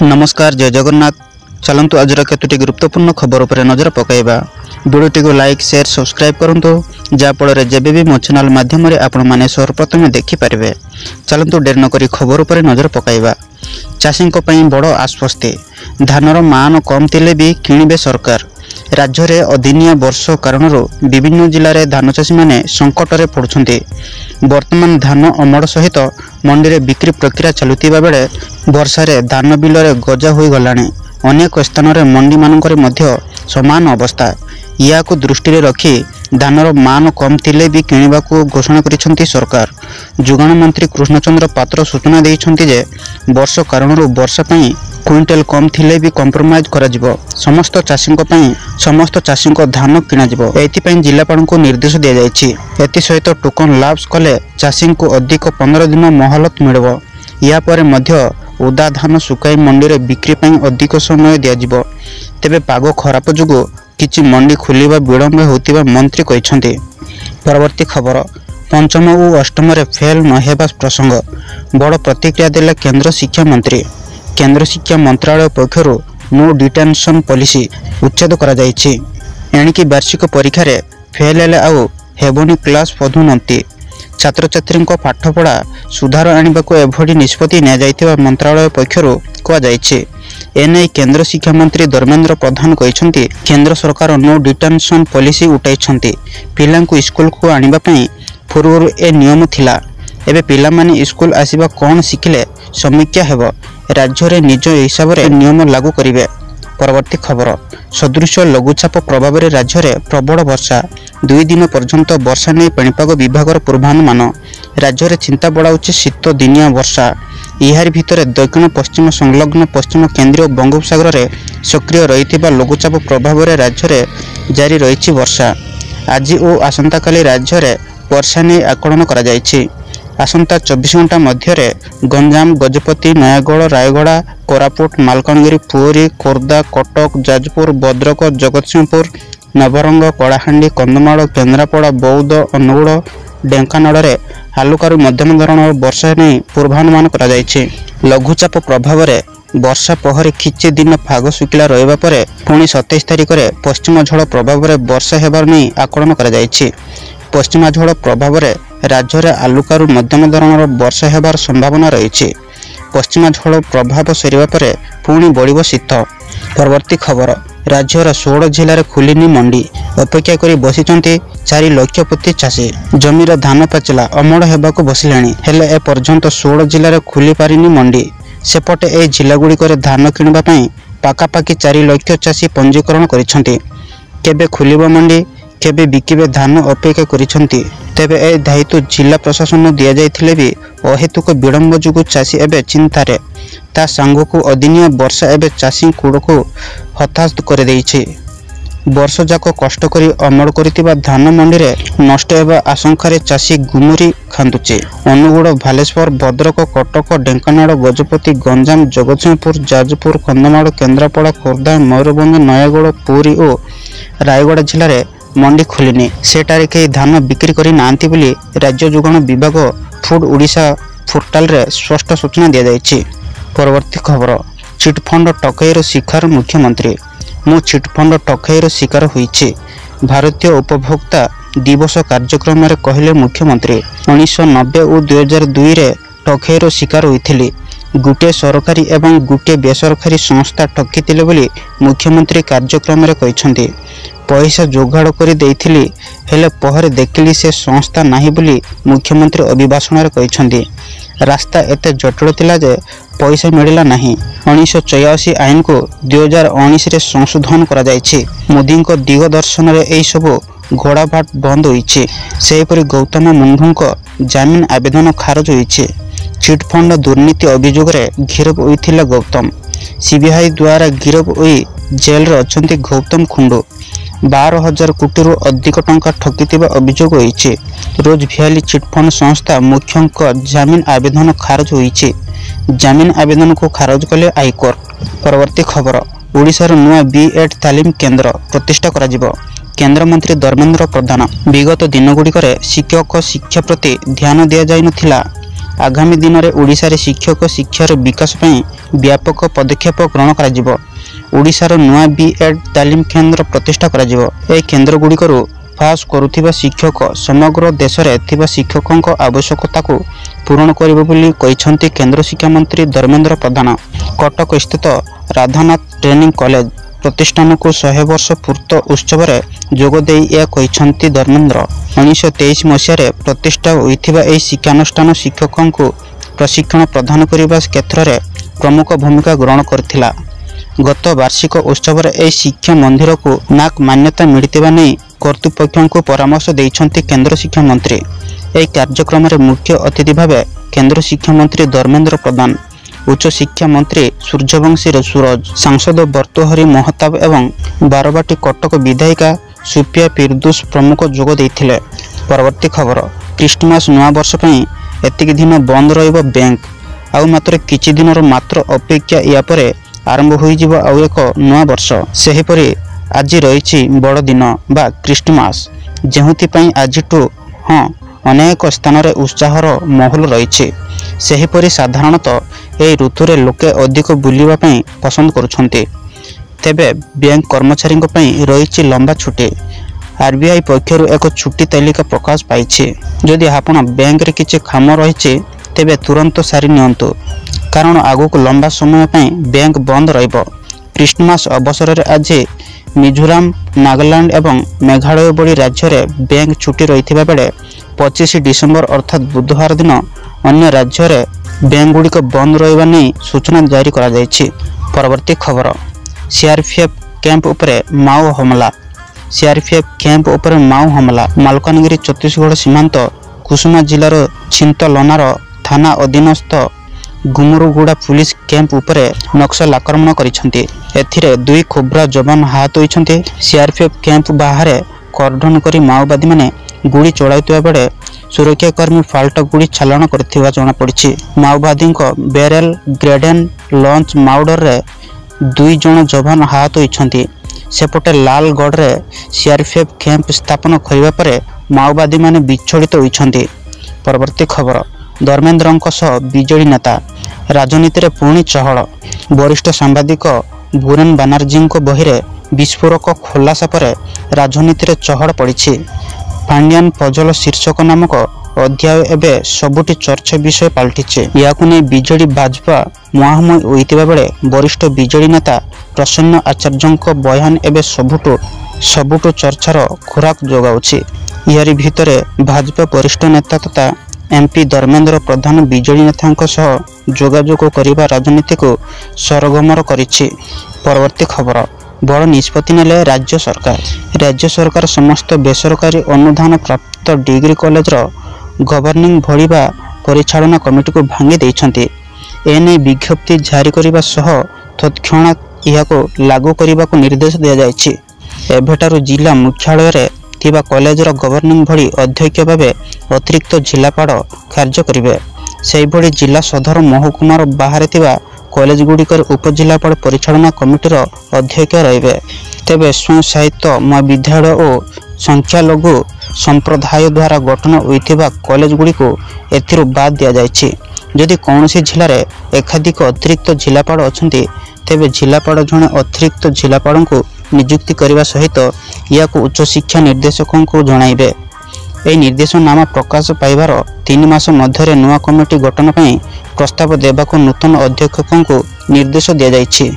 नमस्कार जय जगन्नाथ। चलतु आज केतोटी गुरुत्वपूर्ण खबर उपर नजर पकाइबा। वीडियोटी को लाइक शेयर सब्सक्राइब करंतु जाफल जब भी मो चैनल माध्यम आपण मैंने सर्वप्रथम देखिपारे। चलतु डेर नक खबर उपर नजर पकाइबा। चाषी बड़ आश्वस्ति, धानर मान कम थिले भी किणिबे सरकार। राज्य में अदिनिया वर्ष कारण विभिन्न जिले में धान चाषी मैंने संकट में पड़ुछंती। वर्तमान धान अमड़ सहित मंडी में बिक्री प्रक्रिया चलुवा बेले वर्षा रे धान बिल रे गजा हो गलानी। अनेक स्थान में मंडी मानकर मध्य समान अवस्था। या को दृष्टि रे रखी धानर मान कम थिले भी किणवा को घोषणा करिसेंती सरकार। जोगाण मंत्री कृष्णचंद्र पात्र सूचना देइछंती जे वर्ष कारण वर्षा पई क्विंटल कम थिले भी कंप्रोमाइज करा जिवो। समस्त चाषी को धान किना जिवो। एथिपई जिलापाल को निर्देश दिया जायछि। एथि सहित टोकन लाभ्स कले चाषी को अधिक 15 दिन मोहलत मिलबो। या परे मध्य उदा धान सुकाई मंडी रे बिक्री पई अधिक समय दिया जिवो। तेबे पाग खराब जुगु किछि मंडी खुलिबा विलंब होतिबा मंत्री कहिसंती। परवर्ती खबर, पंचम और अष्टम रे फेल न हेबा प्रसंग बड़ प्रतिक्रिया देले केंद्र शिक्षा मंत्री। केंद्र शिक्षा मंत्रालय पक्षर नो डिटेंशन पॉलिसी उच्छेद करा जायछि। एणिकी वार्षिक परीक्षा रे फेल हेले आउ हेबोनी क्लास पदोन्नति। छात्र छात्री पाठपढ़ा सुधार आने को एभली निष्पत्ति निया जायथिबा मंत्रालय पक्षर कहा जायछि। एने केंद्र शिक्षा मंत्री धर्मेंद्र प्रधान कहिसंती केंद्र सरकार नो डिटेंशन पॉलिसी उठाइछंती। पिलांकु स्कूल को आनिबा पई पूर्व ए नियम थिला। एबे पिला माने स्कूल आसीबा कोन सिखले समीक्षा हेबो। राज्य रे निज हिसाब रे नियम लागू करिवे। परवर्ती खबर, सदृश लघुचाप प्रभाव रे राज्य रे प्रबल वर्षा। 2 दिन पर्यंत वर्षा नहीं पाणीपाग विभाग पूर्वानुमान। राज्य रे चिंता बढ़ाउछि शीत दिनिया वर्षा। यार भितर दक्षिण पश्चिम संलग्न पश्चिम केंद्रीय बंगोपसागर रे सक्रिय रहिथिबा लघुचाप प्रभाव रे राज्य रे जारी रहिछि वर्षा। आज और आसंता काली राज्य रे वर्षा नहीं आकलन करा जायछि। आसंता 24 घंटा मध्य गंजाम, गजपति, नयागढ़, रायगड़ा, कोरापुट, मालकानगिरी, पुरी, खोर्धा, कटक, जाजपुर, भद्रक, जगतसिंहपुर, नवरंग, कलाहांडी, कंधमाल, केन्द्रापड़ा, बौद्ध, अनुगुड़, ढेंकानाल रे हालुकारु मध्यम धरणर वर्षा नहीं पूर्वानुमान करा जायछि। लघुचाप प्रभाव रे वर्षा पहरे किछि दिन फाग सुखिला रहिबा परे पुणी 27 तारिख रे पश्चिम झड़ प्रभाव रे वर्षा हेबार नहीं आकलन करा जायछि। पश्चिमा झड़ प्रभाव रे राज्य रे आलुकारु मध्यम धरणर वर्षा हेबार संभावना रहिछि। पश्चिमा झड़ प्रभाव सरिबा परे पुणी बढ़िबो शीत। परवर्ती खबर, राज्यर 16 जिले में खुलिनी मंडी। अपेक्षा करी बसिचंती 4 लाख प्रति चाषी। जमीर धान पाचिला अमड़ हेबाकु बसिलाणी हेले ए पर्यंत 16 जिले में खुली पारिनी मंडी। सेपटे ए जिला गुड़िक धान किणवा पई पाखापाखि 4 लाख चाषी पंजीकरण करिसंती। केबे खुलिबो मंडी, केबे बिकिबे धान अपेक्षा करिसंती। तेबे ए दायित्व जिला प्रशासन दिया जाइथिले भी अहेतुक विलंब जुगु चाषी एबे चिंतारे। ता सांग को अदिनिया वर्षा एबे चाषी कूड़ को हताश कर देइछि। वर्ष जाक कष्ट करी अमल करितिबा धान मंडी रे नष्ट हेबा आशंका चाषी गुमुरी खांदुचे। अनुगुड़, भालेश्वर, भद्रक, कटक, ढेंकानाल, गजपति, गंजाम, जगतसिंहपुर, जाजपुर, कंधमाल, केन्द्रापड़ा, खोर्धा, मयूरभंज, नयागढ़, पुरी और रायगड़ा जिले में मंडी खोलिनी। सेटारे कई धान बिक्री करी नांती बोली राज्य जोगाण विभाग फूड ओडिशा पोर्टाल रे स्पष्ट सूचना दिया जायछि। परवर्ती खबर, चिटफंड टकईर शिकार मुख्यमंत्री। मु चिटफंड टकईर शिकार होइछि। भारतीय उपभोक्ता दिवस कार्यक्रम रे कहले मुख्यमंत्री 1990 और 2002 रे टकईर शिकार होइथिली। गुटे सरकारी एवं गुटे बेसरकारी संस्था ठकिथिले बोली मुख्यमंत्री कार्यक्रम रे कहिसंती। पैसा जोगाड़ कर देइथिली हेले पहरे देखिली से संस्था नाही बोली मुख्यमंत्री अभिभाषण रे कहिसंती। रास्ता एते जटिल थिला जे पैसा मिलिला नाही। 1984 आईन को 2019 रे संशोधन करा जायछि। मोदी को दिगदर्शन रे एई सब घोड़ाबाट बंद होइछि। सेहिपरि गौतम मुंडू को जामिन आवेदन खारज होइछि। चिटफंड दुर्नीति अभियोग रे गिरफ होइथिला गौतम। सीबीआई द्वारा गिरफ होई जेल रे अछंती गौतम खुंडू। 12,000 कोटी अधिक टंका ठकिथिबा अभियोग होइछि। रोज भ्याली चिटफंड संस्था मुख्यंक जामिन आवेदन खारज होइछि। जामिन आवेदन को खारज कले हाईकोर्ट। परवर्ती खबर, ओडिशार नुआ बीएड तालीम केन्द्र प्रतिष्ठा करा जिवो। केंद्र मंत्री धर्मेंद्र प्रधान विगत दिन गुड़िक शिक्षक शिक्षा प्रति ध्यान दि जाइनथिला। आगामी दिन में ओडिशा रे शिक्षक शिक्षार विकास ପାଇଁ व्यापक पदक्षेप ग्रहण करा जिवो। ओडिशार नुआ बीएड तालीम केन्द्र प्रतिष्ठा करा जिवो। ए केन्द्र गुड़िकरू पास करुथिबा शिक्षक समग्र देश रे थिबा शिक्षकक आवश्यकता को पूर्ण करिबो बोली कहिसंती केंद्र शिक्षा मंत्री धर्मेंद्र प्रधान। कटक स्थित राधानाथ ट्रेनिंग कॉलेज प्रतिष्ठान को 100 वर्ष पूर्त उत्सव रे जोग देई या कहिसंती धर्मेंद्र। 1923 मसीह प्रतिष्ठा होइथिबा एही शिक्षानुष्ठान शिक्षकों को प्रशिक्षण प्रदान करने क्षेत्र में प्रमुख भूमिका ग्रहण करथिला। गत वार्षिक उत्सव में शिक्षा मंदिर को नाक मान्यता मिलता नहीं कर्तृपक्षों को परामर्श देइछंती केंद्र शिक्षा मंत्री। यह कार्यक्रम में मुख्य अतिथि भाव केंद्र शिक्षा मंत्री धर्मेंद्र प्रधान, उच्च शिक्षा मंत्री सूर्यवंशी सूरज, सांसद बर्तहरी महताब एवं बारवाटी कटक विधायिका सुफिया फिरदौस प्रमुख जोग देइथिले। परवर्ती खबर, क्रिसमस नुआ वर्ष पई एतिक दिन बंद रहिबो बैंक। आउ मात्र किछि दिनर मात्र अपेक्षा या परे आरंभ होई जिवो आउ एक नुआ वर्ष। सेहिपरि आज रही बड़ दिन बा क्रिसमस, जेहुति पई आजिटू अनेक स्थान रे उत्साहर माहौल रही। सेहिपरि साधारणतः एही ऋतु रे लोके अधिक बुलिबा पई पसंद करुछंती। तेबे बैंक कर्मचारी पई रही लंबा छुट्टी। आरबीआई पक्षर एक छुट्टी तालिका प्रकाश पाई। जदि आपण बैंक रे किछि काम रही तेबे तुरंत सारी नियंतु, कारण आगक लंबा समय पई बैंक बंद रहिबो। क्रिसमस अवसर रे आज मिजोराम, नागालैंड एवं मेघालय बड़ी राज्य में बैंक छुट्टी रही बेले 25 डिसेम्बर अर्थात बुधवार दिन अन्य राज्य में बैंक गुड़िक बंद रहिबा नै सूचना जारी करा जायछि। परवर्ती खबर, सीआरपीएफ कैंप उपरे माओ हमला। सीआरपीएफ कैंप उपरे माओ हमला। मालकानगिरी छत्तीसगढ़ सीमांत कुसुमा जिलार छिंतलनार थाना अधीनस्थ गुमुरुगुड़ा पुलिस कैंप उपरे नक्सल आक्रमण करिसंती। एथिरे 2 खोब्रा जवान हाथ होइछंती। सीआरपीएफ कैंप बाहर कर्डन करी माओवादी माने गुड़ी चलाइतबा बेले सुरक्षाकर्मी फाल्ट गुड़ी चालाण करथिबा जणा पड़िछि। माओवादी बेरेल ग्रेडेन लॉन्च माउडर रे 2 जण जवान हाथ होइछंती। सेपटे लालगढ़ रे सीआरपीएफ कैंप स्थापन करिबा परे माओवादी माने विचलित होइछंती। परवर्ती खबर, धर्मेंद्रଙ୍କ सह बीजेडी नेता। राजनीति रे पुणी चहल। वरिष्ठ सांबादिक बुरेन बानर्जी बहिरे विस्फोरक खुलासा पर राजनीति रे चहल पड़ी। पांड्यान पजल शीर्षक नामक अध्याय एवं सबुठी चर्चा विषय पलटिचे। याकु नै बीजेडी भाजपा मुहांमुही होइतिबा बेले वरिष्ठ बीजेडी नेता प्रसन्न आचार्यଙ୍କ बयान एवं सबुठु चर्चार खुराक जोगाउछि। यारी भितरे भाजपा वरिष्ठ नेता तथा एमपी धर्मेंद्र प्रधान बीजेडी नेतांक सह जोगाजोग करिबा राजनीति को सरगमर करिछि। परवर्ती खबर, बड़ निष्पत्ति नेले राज्य सरकार। राज्य सरकार समस्त बेसरकारी अनुदान प्राप्त डिग्री कॉलेज रो गवर्निंग भड़िबा परिचालना कमिटी को भांगी देइछंती। एने विज्ञप्ति जारी करिबा सह तत्क्षणात इहाको लागू करिबा को निर्देश दिया जायछि। एभेटारु जिला मुख्यालय रे थिबा कॉलेज रो गवर्निंग भड़ी अध्यक्ष भावे अतिरिक्त जिलापाल कार्य करिवे। सेहि भड़ी जिला सदर महकुमार बाहर थिबा कॉलेज गुड़िकर उपजिलापाल परिचालना कमिटीर अध्यक्ष रहिबे। तेबे स्वशायित महाविद्यालय और संख्यालघु संप्रदाय द्वारा गठन होइथिबा कॉलेज गुड़िको एथिरु बाद दिया जायछि। जदि कौनसी जिले में एकाधिक अतिरिक्त जिलापाल अछंती तेबे जिलापाल जणे अतिरिक्त जिलापाल को नियुक्ति करने सहित या उच्च शिक्षा निर्देशकों को जणाइबे। यह निर्देशनामा प्रकाश पाइबार 3 मास मध्य नुआ कमिटी गठन पर प्रस्ताव देवाक नूतन अध्यक्षों को निर्देश दिया जायछि।